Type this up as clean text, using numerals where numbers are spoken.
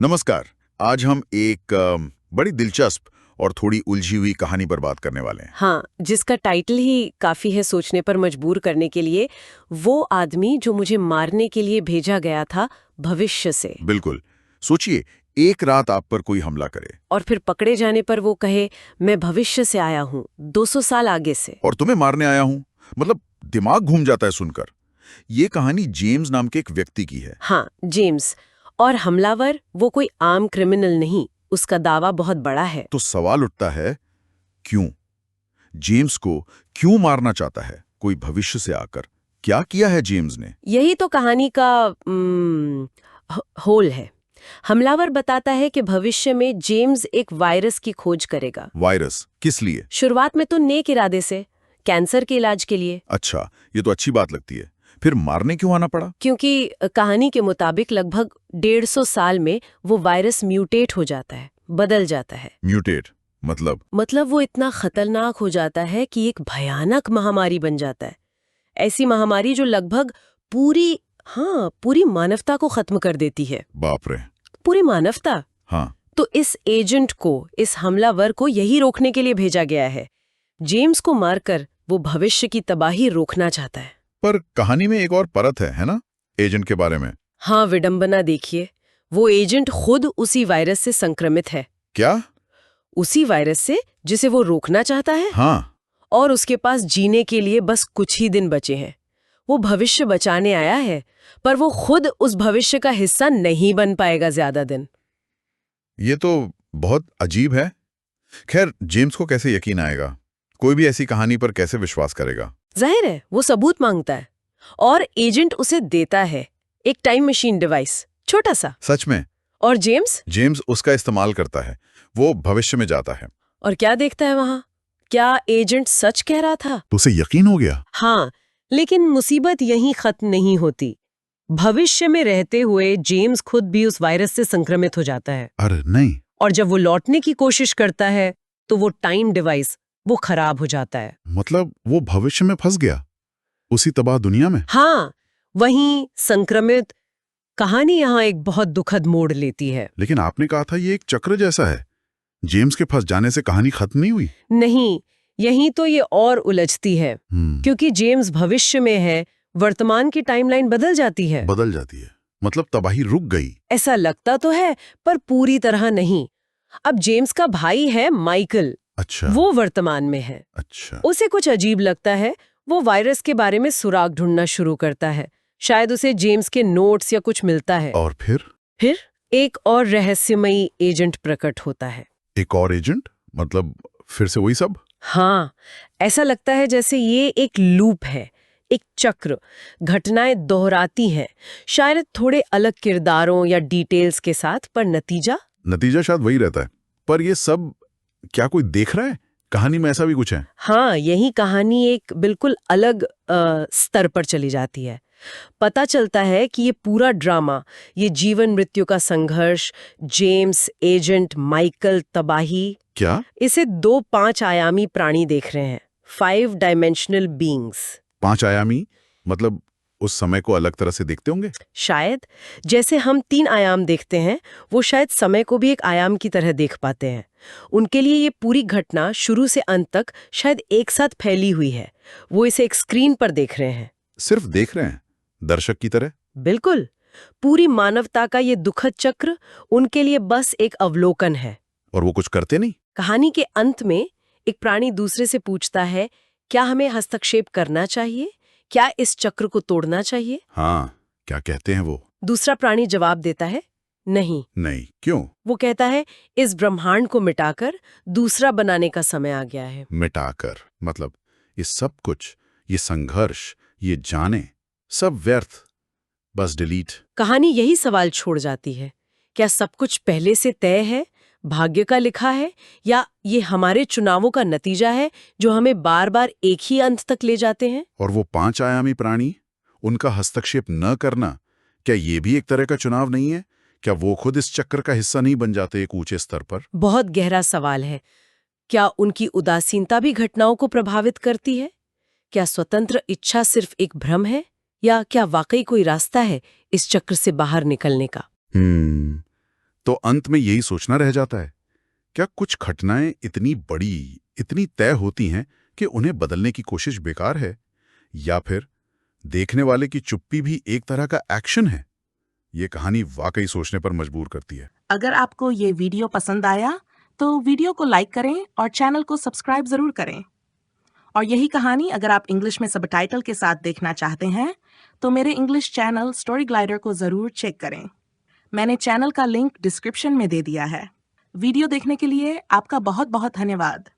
नमस्कार। आज हम एक बड़ी दिलचस्प और थोड़ी उलझी हुई कहानी पर बात करने वाले हैं। हाँ, जिसका टाइटल ही काफी है सोचने पर मजबूर करने के लिए। वो आदमी जो मुझे मारने के लिए भेजा गया था भविष्य से, बिल्कुल। सोचिए, एक रात आप पर कोई हमला करे और फिर पकड़े जाने पर वो कहे मैं भविष्य से आया हूँ, 200 साल आगे से। और तुम्हें मारने आया हूं। मतलब दिमाग घूम जाता है सुनकर। ये कहानी जेम्स नाम के एक व्यक्ति की है। हाँ, जेम्स। और हमलावर वो कोई आम क्रिमिनल नहीं, उसका दावा बहुत बड़ा है। तो सवाल उठता है, क्यों? जेम्स को क्यों मारना चाहता है कोई भविष्य से आकर? क्या किया है जेम्स ने? यही तो कहानी का होल है। हमलावर बताता है कि भविष्य में जेम्स एक वायरस की खोज करेगा। वायरस? किस लिए? शुरुआत में तो नेक इरादे से, कैंसर के इलाज के लिए। अच्छा, ये तो अच्छी बात लगती है। फिर मारने क्यों आना पड़ा? क्योंकि कहानी के मुताबिक लगभग 150 साल में वो वायरस म्यूटेट हो जाता है, बदल जाता है। म्यूटेट मतलब? वो इतना खतरनाक हो जाता है कि एक भयानक महामारी बन जाता है। ऐसी महामारी जो लगभग पूरी मानवता को खत्म कर देती है। बाप रे। पूरी मानवता। हाँ। तो इस एजेंट को, इस हमलावर को यही रोकने के लिए भेजा गया है। जेम्स को मारकर वो भविष्य की तबाही रोकना चाहता है। पर कहानी में एक और परत है ना, एजेंट के बारे में? हाँ, विडंबना देखिए। वो एजेंट खुद उसी वायरस से संक्रमित है। क्या? उसी वायरस से जिसे वो रोकना चाहता है। हाँ। और उसके पास जीने के लिए बस कुछ ही दिन बचे हैं। वो भविष्य बचाने आया है, पर वो खुद उस भविष्य का हिस्सा नहीं बन पाएगा ज्यादा दिन। ये तो बहुत अजीब है। खैर, जेम्स को कैसे यकीन आएगा? कोई भी ऐसी कहानी पर कैसे विश्वास करेगा? जाहिर है वो सबूत मांगता है, और एजेंट उसे देता है एक टाइम मशीन डिवाइस, छोटा सा। सच में? और जेम्स उसका इस्तेमाल करता है। वो भविष्य में जाता है। और क्या देखता है वहां? क्या एजेंट सच कह रहा था? तो उसे यकीन हो गया। हाँ, लेकिन मुसीबत यहीं खत्म नहीं होती। भविष्य में रहते हुए जेम्स खुद भी उस वायरस से संक्रमित हो जाता है। अरे नहीं। और जब वो लौटने की कोशिश करता है तो वो टाइम डिवाइस वो खराब हो जाता है। मतलब वो भविष्य में फंस गया, उसी तबाह दुनिया में? हाँ, वहीं संक्रमित कहानी यहाँ एक बहुत दुखद मोड़ लेती है। लेकिन आपने कहा था ये एक चक्र जैसा है। जेम्स के फंस जाने से कहानी खत्म नहीं हुई? नहीं, यहीं तो ये और उलझती है। क्योंकि जेम्स भविष्य में है, वर्तमान की टाइमलाइन बदल जाती है। बदल जाती है? मतलब तबाही रुक गई? ऐसा लगता तो है, पर पूरी तरह नहीं। अब जेम्स का भाई है माइकल। अच्छा। वो वर्तमान में है। अच्छा। उसे कुछ अजीब लगता है। वो वायरस के बारे में सुराग ढूंढना शुरू करता है। शायद उसे जेम्स के नोट्स या कुछ मिलता है। और फिर एक और रहस्यमयी एजेंट प्रकट होता है। एक और एजेंट? मतलब फिर से वही सब? हाँ, ऐसा लगता है जैसे ये एक लूप है, एक चक्र। घटनाएं दोहराती हैं, शायद थोड़े अलग किरदारों या डिटेल्स के साथ, पर नतीजा शायद वही रहता है। पर ये सब क्या कोई देख रहा है? कहानी में ऐसा भी कुछ है? हाँ, यही कहानी एक बिल्कुल अलग स्तर पर चली जाती है। पता चलता है कि ये पूरा ड्रामा, ये जीवन मृत्यु का संघर्ष, जेम्स, एजेंट, माइकल, तबाही, क्या? इसे 2 5 आयामी प्राणी देख रहे हैं। 5 डायमेंशनल बीइंग्स। 5 आयामी? मतलब उस समय को अलग तरह से देखते होंगे? शायद जैसे हम 3 आयाम देखते हैं, वो शायद समय को भी एक आयाम की तरह देख पाते हैं। उनके लिए ये पूरी घटना शुरू से अंत तक शायद एक साथ फैली हुई है। वो इसे एक स्क्रीन पर देख रहे हैं। सिर्फ देख रहे हैं, दर्शक की तरह? बिल्कुल। पूरी मानवता का ये दुखद चक्र उनके लिए बस एक अवलोकन है। और वो कुछ करते नहीं? कहानी के अंत में एक प्राणी दूसरे से पूछता है, क्या हमें हस्तक्षेप करना चाहिए? क्या इस चक्र को तोड़ना चाहिए? हाँ, क्या कहते हैं वो? दूसरा प्राणी जवाब देता है, नहीं। नहीं, क्यों? वो कहता है, इस ब्रह्मांड को मिटाकर दूसरा बनाने का समय आ गया है। मिटाकर? मतलब ये सब कुछ, ये संघर्ष, ये जाने, सब व्यर्थ, बस डिलीट? कहानी यही सवाल छोड़ जाती है। क्या सब कुछ पहले से तय है, भाग्य का लिखा है, या ये हमारे चुनावों का नतीजा है जो हमें बार बार एक ही अंत तक ले जाते हैं? और वो 5 आयामी प्राणी, उनका हस्तक्षेप न करना, क्या ये भी एक तरह का चुनाव नहीं है? क्या वो खुद इस चक्र का हिस्सा नहीं बन जाते एक ऊंचे स्तर पर? बहुत गहरा सवाल है। क्या उनकी उदासीनता भी घटनाओं को प्रभावित करती है? क्या स्वतंत्र इच्छा सिर्फ एक भ्रम है, या क्या वाकई कोई रास्ता है इस चक्र से बाहर निकलने का? तो अंत में यही सोचना रह जाता है, क्या कुछ घटनाएं इतनी बड़ी, इतनी तय होती हैं कि उन्हें बदलने की कोशिश बेकार है? या फिर देखने वाले की चुप्पी भी एक तरह का एक्शन है? ये कहानी वाकई सोचने पर मजबूर करती है। अगर आपको ये वीडियो पसंद आया तो वीडियो को लाइक करें और चैनल को सब्सक्राइब जरूर करें। और यही कहानी अगर आप इंग्लिश में सबटाइटल के साथ देखना चाहते हैं तो मेरे इंग्लिश चैनल स्टोरी ग्लाइडर को जरूर चेक करें। मैंने चैनल का लिंक डिस्क्रिप्शन में दे दिया है। वीडियो देखने के लिए आपका बहुत बहुत धन्यवाद।